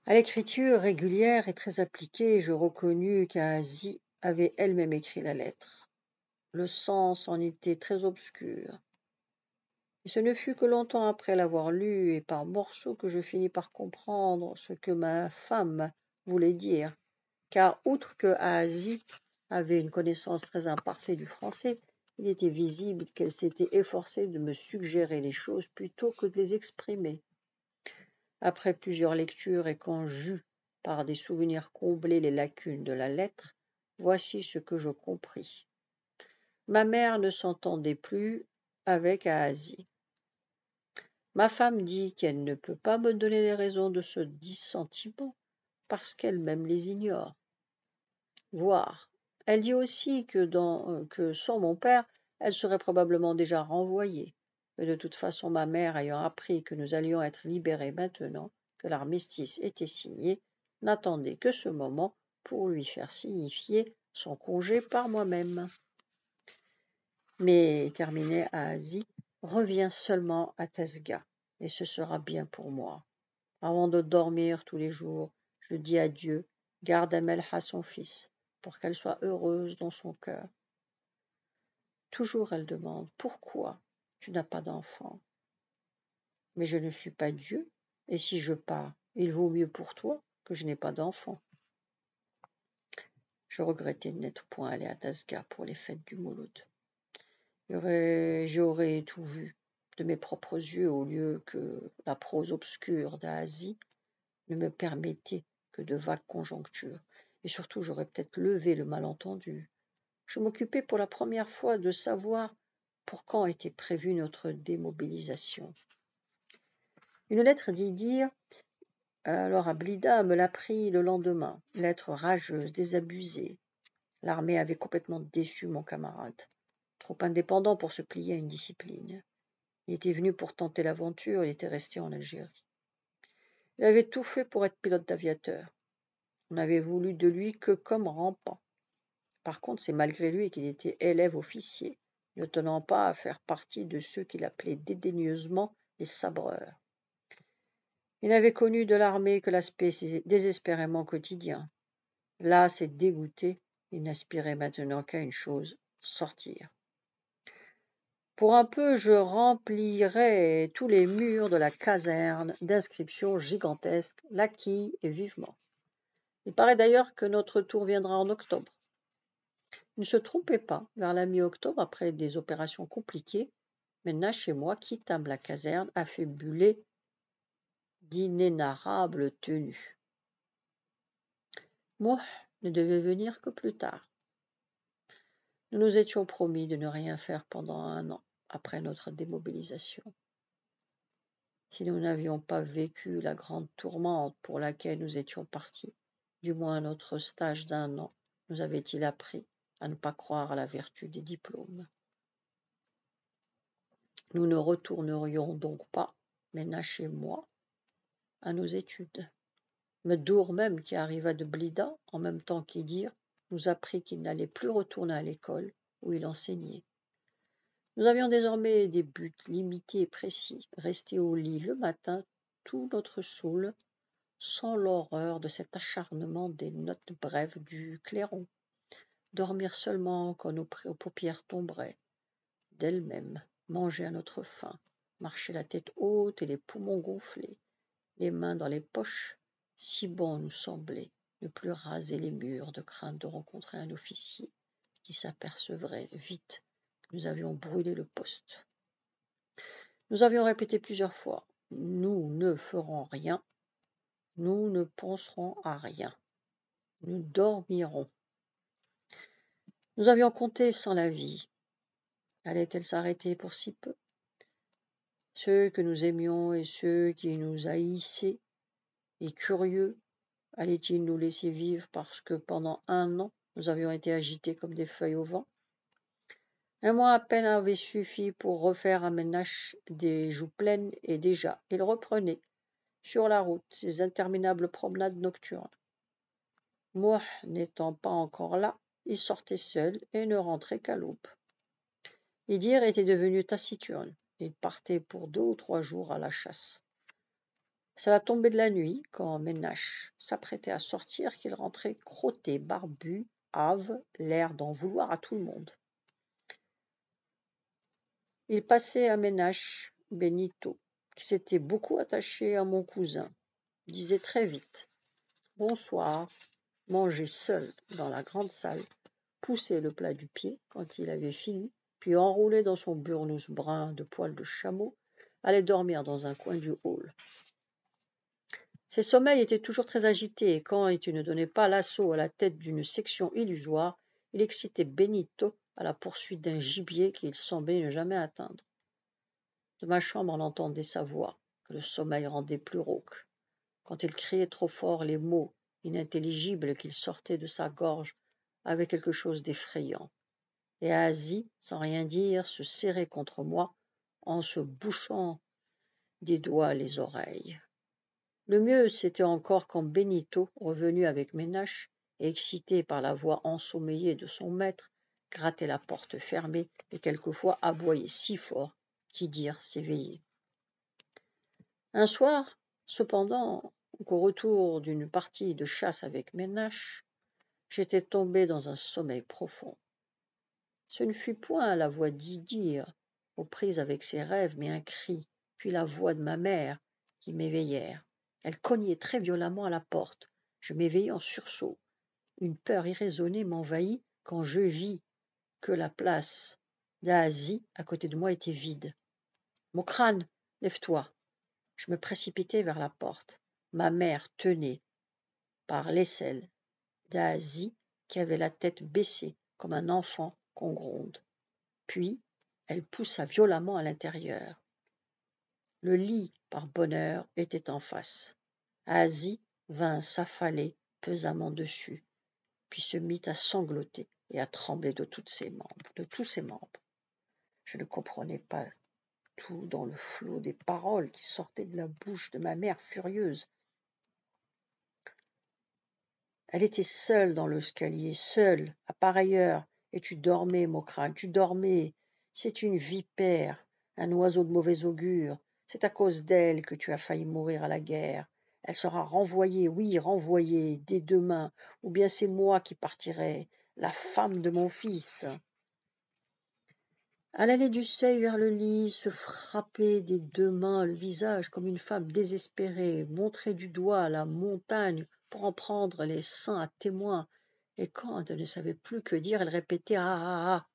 À l'écriture régulière et très appliquée, je reconnus qu'Asie avait elle-même écrit la lettre. Le sens en était très obscur. Et ce ne fut que longtemps après l'avoir lu et par morceaux que je finis par comprendre ce que ma femme voulait dire. Car outre que Asie avait une connaissance très imparfaite du français, il était visible qu'elle s'était efforcée de me suggérer les choses plutôt que de les exprimer. Après plusieurs lectures et quand j'eus, par des souvenirs, comblé les lacunes de la lettre, voici ce que je compris. Ma mère ne s'entendait plus avec Asie. Ma femme dit qu'elle ne peut pas me donner les raisons de ce dissentiment parce qu'elle-même les ignore. Voire, elle dit aussi que sans mon père, elle serait probablement déjà renvoyée. Mais de toute façon, ma mère, ayant appris que nous allions être libérés maintenant, que l'armistice était signé, n'attendait que ce moment pour lui faire signifier son congé par moi-même. Mais, terminait Asie, reviens seulement à Tesga, et ce sera bien pour moi. Avant de dormir tous les jours, je dis à Dieu, garde Amelha son fils, pour qu'elle soit heureuse dans son cœur. Toujours elle demande, pourquoi tu n'as pas d'enfant? Mais je ne suis pas Dieu, et si je pars, il vaut mieux pour toi que je n'ai pas d'enfant. Je regrettais de n'être point allé à Tasga pour les fêtes du Mouloud. J'aurais tout vu de mes propres yeux au lieu que la prose obscure d'Asie ne me permettait que de vagues conjonctures. Et surtout, j'aurais peut-être levé le malentendu. Je m'occupais pour la première fois de savoir pour quand était prévue notre démobilisation. Une lettre dit dire, alors à Blida me l'apprit le lendemain. Lettre rageuse, désabusée. L'armée avait complètement déçu mon camarade. Trop indépendant pour se plier à une discipline. Il était venu pour tenter l'aventure, il était resté en Algérie. Il avait tout fait pour être pilote d'aviateur. On n'avait voulu de lui que comme rampant. Par contre, c'est malgré lui qu'il était élève officier, ne tenant pas à faire partie de ceux qu'il appelait dédaigneusement les sabreurs. Il n'avait connu de l'armée que l'aspect désespérément quotidien. Là, c'est dégoûté, il n'aspirait maintenant qu'à une chose, sortir. Pour un peu, je remplirais tous les murs de la caserne d'inscriptions gigantesques, l'acquis et vivement. Il paraît d'ailleurs que notre tour viendra en octobre. Il ne se trompait pas, vers la mi-octobre, après des opérations compliquées, Ménage et moi quittâmes la caserne affublés d'inénarrables tenues. Moi ne devait venir que plus tard. Nous nous étions promis de ne rien faire pendant 1 an après notre démobilisation. Si nous n'avions pas vécu la grande tourmente pour laquelle nous étions partis, du moins notre stage d'1 an nous avait-il appris à ne pas croire à la vertu des diplômes. Nous ne retournerions donc pas, Ménage et moi, à nos études. Medour même, qui arriva de Blida, en même temps qu'Idir, nous apprit qu'il n'allait plus retourner à l'école où il enseignait. Nous avions désormais des buts limités et précis, rester au lit le matin tout notre saoul, sans l'horreur de cet acharnement des notes brèves du clairon, dormir seulement quand nos paupières tomberaient d'elles-mêmes, manger à notre faim, marcher la tête haute et les poumons gonflés, les mains dans les poches, si bon nous semblait ne plus raser les murs de crainte de rencontrer un officier qui s'apercevrait vite que nous avions brûlé le poste. Nous avions répété plusieurs fois, nous ne ferons rien, nous ne penserons à rien, nous dormirons. Nous avions compté sans la vie. Allait-elle s'arrêter pour si peu? Ceux que nous aimions et ceux qui nous haïssaient, et curieux, allaient-ils nous laisser vivre parce que pendant 1 an, nous avions été agités comme des feuilles au vent? 1 mois à peine avait suffi pour refaire à Ménage des joues pleines et déjà, il reprenait, sur la route, ses interminables promenades nocturnes. Moi, n'étant pas encore là, il sortait seul et ne rentrait qu'à l'aube. Idir était devenu taciturne. Il partait pour 2 ou 3 jours à la chasse. C'est à la tombée de la nuit, quand Ménache s'apprêtait à sortir, qu'il rentrait crotté, barbu, hâve, l'air d'en vouloir à tout le monde. Il passait à Ménache Benito, qui s'était beaucoup attaché à mon cousin, disait très vite « Bonsoir », mangeait seul dans la grande salle, poussait le plat du pied quand il avait fini, puis enroulé dans son burnous brun de poil de chameau, allait dormir dans un coin du hall. Ses sommeils étaient toujours très agités, et quand il ne donnait pas l'assaut à la tête d'une section illusoire, il excitait Benito à la poursuite d'un gibier qu'il semblait ne jamais atteindre. De ma chambre, on entendait sa voix, que le sommeil rendait plus rauque. Quand il criait trop fort, les mots inintelligibles qui sortaient de sa gorge avaient quelque chose d'effrayant. Et Asie, sans rien dire, se serrait contre moi en se bouchant des doigts les oreilles. Le mieux, c'était encore quand Benito, revenu avec Ménache, et excité par la voix ensommeillée de son maître, grattait la porte fermée et quelquefois aboyait si fort qu'y dire s'éveiller. Un soir, cependant, qu'au retour d'une partie de chasse avec Ménache, j'étais tombé dans un sommeil profond. Ce ne fut point la voix d'Idir, aux prises avec ses rêves, mais un cri, puis la voix de ma mère, qui m'éveillèrent. Elle cognait très violemment à la porte. Je m'éveillai en sursaut. Une peur irraisonnée m'envahit quand je vis que la place d'Asie à côté de moi était vide. « Mon crâne, lève-toi !» Je me précipitai vers la porte. Ma mère tenait par l'aisselle d'Asie, qui avait la tête baissée comme un enfant qu'on gronde. Puis, elle poussa violemment à l'intérieur. Le lit, par bonheur, était en face. Asie vint s'affaler pesamment dessus, puis se mit à sangloter et à trembler de tous ses membres. Je ne comprenais pas tout dans le flot des paroles qui sortaient de la bouche de ma mère furieuse. Elle était seule dans l'escalier, seule, à pareille heure, et tu dormais, Maucrin, tu dormais. C'est une vipère, un oiseau de mauvais augure. C'est à cause d'elle que tu as failli mourir à la guerre. Elle sera renvoyée, oui, renvoyée, dès demain, ou bien c'est moi qui partirai, la femme de mon fils. Elle allait du seuil vers le lit, se frappait des deux mains le visage comme une femme désespérée, montrait du doigt la montagne pour en prendre les seins à témoin, et quand elle ne savait plus que dire, elle répétait « Ah, ah, ah !»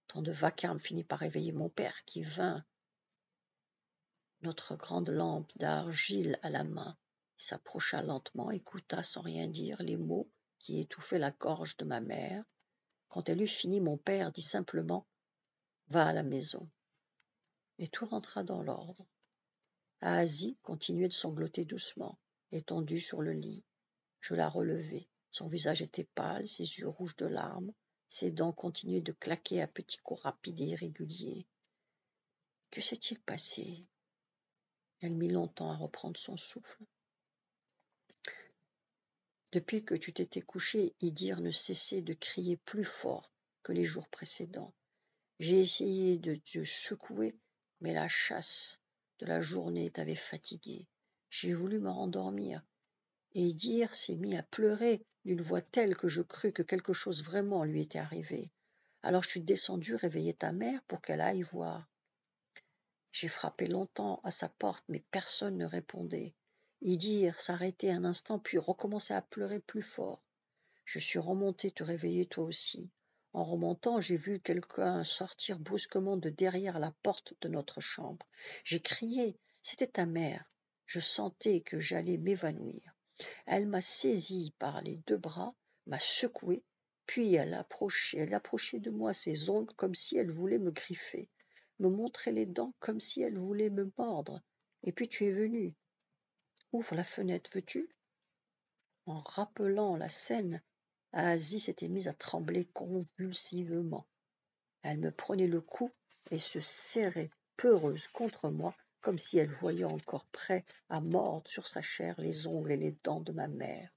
Tant de vacarme finit par réveiller mon père, qui vint, notre grande lampe d'argile à la main. Il s'approcha lentement, écouta sans rien dire les mots qui étouffaient la gorge de ma mère. Quand elle eut fini, mon père dit simplement « Va à la maison ». Et tout rentra dans l'ordre. Asie continuait de sangloter doucement, étendue sur le lit. Je la relevai. Son visage était pâle, ses yeux rouges de larmes, ses dents continuaient de claquer à petits coups rapides et irréguliers. Que s'est-il passé? Elle mit longtemps à reprendre son souffle. Depuis que tu t'étais couché, Idir ne cessait de crier plus fort que les jours précédents. J'ai essayé de te secouer, mais la chasse de la journée t'avait fatigué. J'ai voulu me rendormir, et Idir s'est mis à pleurer d'une voix telle que je crus que quelque chose vraiment lui était arrivé. Alors je suis descendu réveiller ta mère pour qu'elle aille voir. J'ai frappé longtemps à sa porte, mais personne ne répondait. Idir s'arrêtait un instant, puis recommençait à pleurer plus fort. Je suis remonté te réveiller toi aussi. En remontant, j'ai vu quelqu'un sortir brusquement de derrière la porte de notre chambre. J'ai crié, c'était ta mère. Je sentais que j'allais m'évanouir. Elle m'a saisi par les deux bras, m'a secoué, puis elle approchait de moi ses ongles comme si elle voulait me griffer, me montrait les dents comme si elle voulait me mordre. Et puis tu es venu. Ouvre la fenêtre, veux-tu? En rappelant la scène, Asie s'était mise à trembler convulsivement. Elle me prenait le cou et se serrait peureuse contre moi, comme si elle voyait encore prêt à mordre sur sa chair les ongles et les dents de ma mère.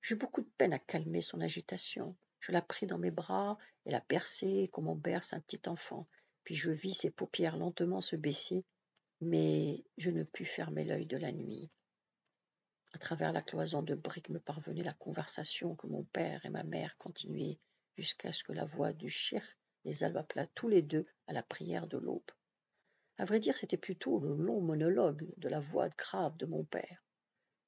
J'eus beaucoup de peine à calmer son agitation. Je la pris dans mes bras et la berçai comme on berce un petit enfant. Puis je vis ses paupières lentement se baisser mais je ne pus fermer l'œil de la nuit. À travers la cloison de briques me parvenait la conversation que mon père et ma mère continuaient jusqu'à ce que la voix du cheikh les appela tous les deux à la prière de l'aube. À vrai dire, c'était plutôt le long monologue de la voix grave de mon père.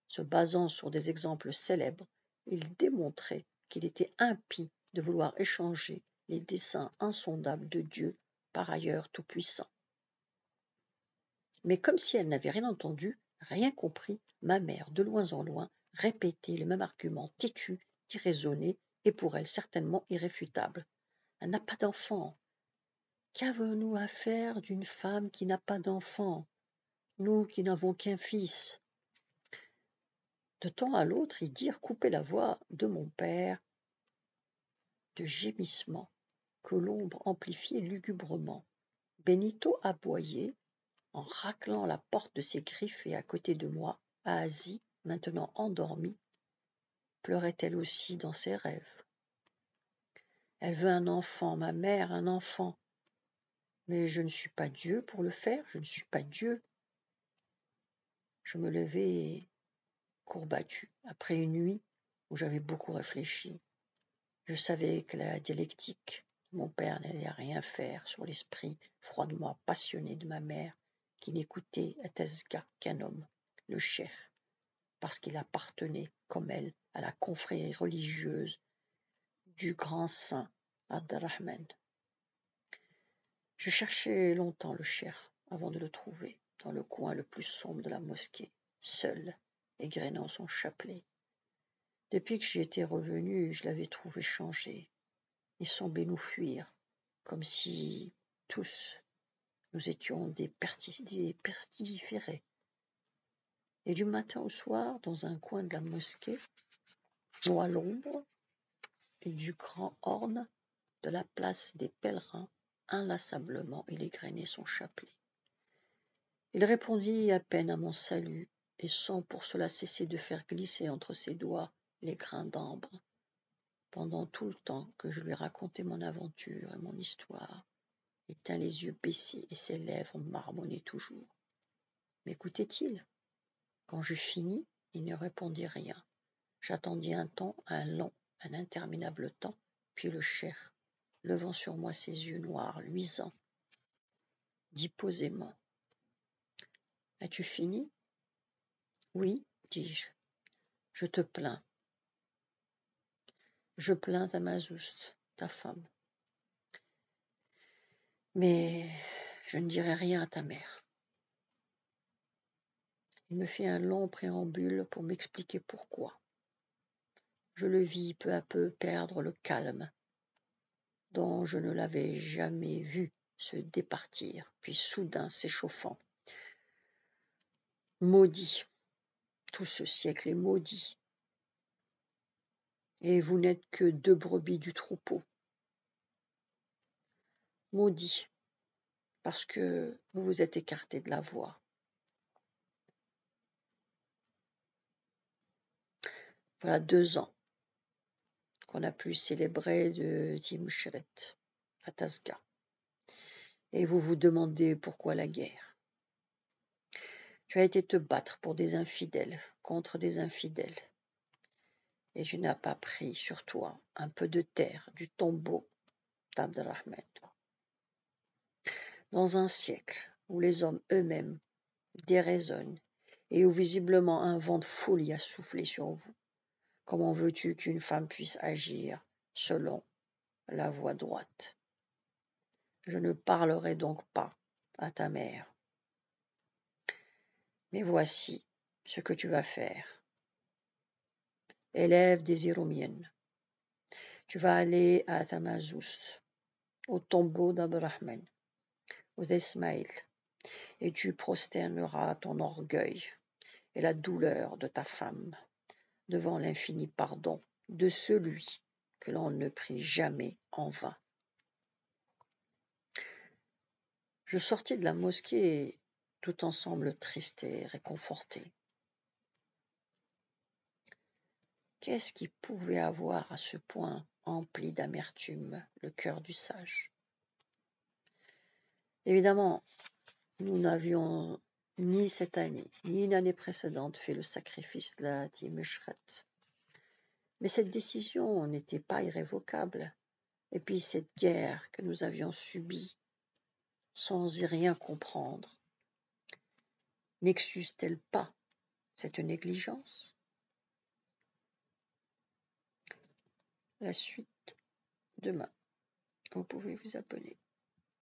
Se basant sur des exemples célèbres, il démontrait qu'il était impie de vouloir échanger les desseins insondables de Dieu, par ailleurs tout-puissant. Mais comme si elle n'avait rien entendu, rien compris, ma mère, de loin en loin, répétait le même argument têtu, irraisonné et pour elle certainement irréfutable. Elle n'a pas d'enfant. Qu'avons-nous à faire d'une femme qui n'a pas d'enfant, nous qui n'avons qu'un fils? De temps à l'autre, ils dirent couper la voix de mon père de gémissements que l'ombre amplifiait lugubrement. Benito aboyait, en raclant la porte de ses griffes, et à côté de moi, Asie, maintenant endormie, pleurait elle aussi dans ses rêves. Elle veut un enfant, ma mère, un enfant. Mais je ne suis pas Dieu pour le faire, je ne suis pas Dieu. Je me levai courbatue, après une nuit où j'avais beaucoup réfléchi. Je savais que la dialectique de mon père n'allait rien faire sur l'esprit froidement passionné de ma mère, qui n'écoutait à Tazga qu'un homme, le cheikh, parce qu'il appartenait, comme elle, à la confrérie religieuse du grand saint Abderrahman. Je cherchai longtemps le cheikh avant de le trouver, dans le coin le plus sombre de la mosquée, seul, égrenant son chapelet. Depuis que j'y étais revenu, je l'avais trouvé changé. Il semblait nous fuir, comme si tous nous étions des pestiférés. Et du matin au soir, dans un coin de la mosquée, ou à l'ombre du grand orne de la place des pèlerins, inlassablement il égrenait son chapelet. Il répondit à peine à mon salut, et sans pour cela cesser de faire glisser entre ses doigts les grains d'ambre, pendant tout le temps que je lui racontais mon aventure et mon histoire. Il tint les yeux baissés et ses lèvres marmonnaient toujours. M'écoutait-il? Quand j'eus fini, il ne répondit rien. J'attendis un temps, un long, un interminable temps, puis le cheikh, levant sur moi ses yeux noirs, luisants, dit posément: As-tu fini? Oui, dis-je. Je te plains. Je plains Tamazoust, ta femme. Mais je ne dirai rien à ta mère. Il me fit un long préambule pour m'expliquer pourquoi. Je le vis peu à peu perdre le calme, dont je ne l'avais jamais vu se départir, puis soudain s'échauffant. Maudit, tout ce siècle est maudit, et vous n'êtes que 2 brebis du troupeau. Maudit, parce que vous vous êtes écarté de la voie. Voilà 2 ans qu'on a pu célébrer de Timshret à Tazga. Et vous vous demandez pourquoi la guerre. Tu as été te battre pour des infidèles, contre des infidèles. Et je n'ai pas pris sur toi un peu de terre du tombeau d'Abderrahman. Dans un siècle où les hommes eux-mêmes déraisonnent et où visiblement un vent de folie a soufflé sur vous, comment veux-tu qu'une femme puisse agir selon la voie droite? Je ne parlerai donc pas à ta mère. Mais voici ce que tu vas faire. Élève des Iroumiennes, tu vas aller à Tamazoust, au tombeau d'Abderrahman, ou d'Ismaïl, et tu prosterneras ton orgueil et la douleur de ta femme devant l'infini pardon de celui que l'on ne prie jamais en vain. Je sortis de la mosquée tout ensemble triste et réconforté. Qu'est-ce qui pouvait avoir à ce point empli d'amertume le cœur du sage? Évidemment, nous n'avions ni cette année, ni l'année précédente fait le sacrifice de la Timeshret. Mais cette décision n'était pas irrévocable. Et puis cette guerre que nous avions subie sans y rien comprendre, n'excuse-t-elle pas cette négligence? La suite demain. Vous pouvez vous abonner.